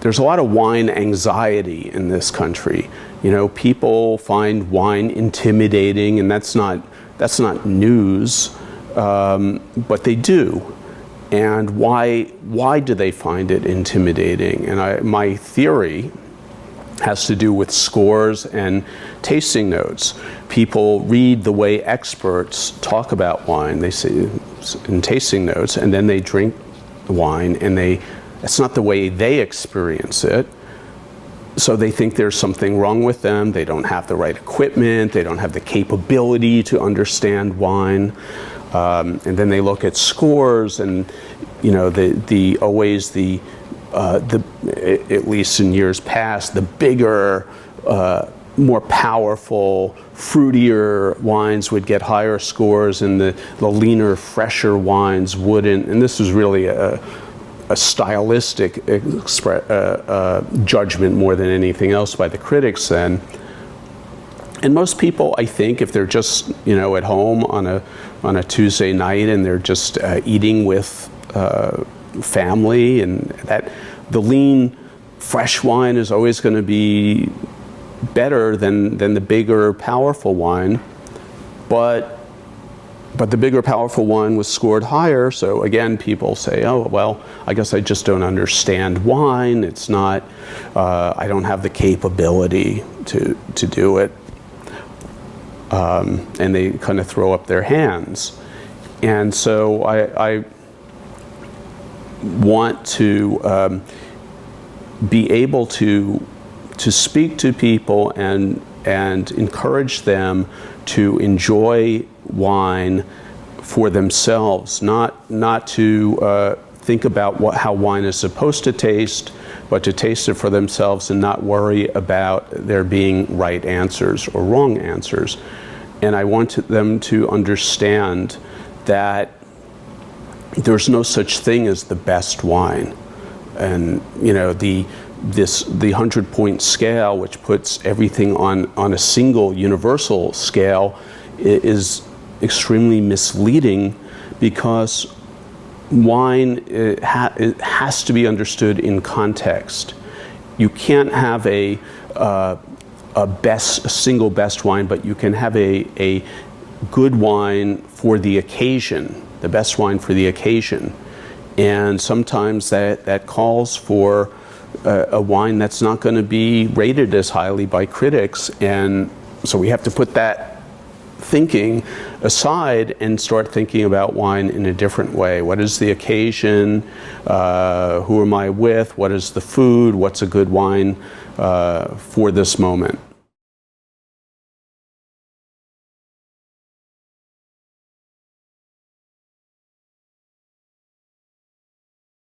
there's a lot of wine anxiety in this country. You know, people find wine intimidating, and that's not news, but they do. And why do they find it intimidating? And my theory has to do with scores and tasting notes. People read the way experts talk about wine. They say in tasting notes, and then they drink the wine, and it's not the way they experience it. So they think there's something wrong with them. They don't have the right equipment. They don't have the capability to understand wine. And then they look at scores, and you know, at least in years past, the bigger, more powerful, fruitier wines would get higher scores, and the leaner, fresher wines wouldn't. And this is really a stylistic judgment more than anything else by the critics then. And most people, I think, if they're just, you know, at home on a Tuesday night and they're just eating with family, and that the lean, fresh wine is always going to be better than the bigger, powerful wine, but the bigger, powerful one was scored higher. So again, people say, oh, well, I guess I just don't understand wine. It's not, I don't have the capability to do it. And they kind of throw up their hands. And so I want to be able to speak to people and encourage them to enjoy wine for themselves, not to think about how wine is supposed to taste, but to taste it for themselves and not worry about there being right answers or wrong answers. And I want them to understand that there's no such thing as the best wine. And you know, the 100-point scale, which puts everything on a single universal scale, is extremely misleading, because wine it has to be understood in context. You can't have a single best wine, but you can have a good wine for the occasion, the best wine for the occasion. And sometimes that calls for a wine that's not going to be rated as highly by critics. And so we have to put that thinking aside and start thinking about wine in a different way. What is the occasion? Who am I with? What is the food? What's a good wine for this moment?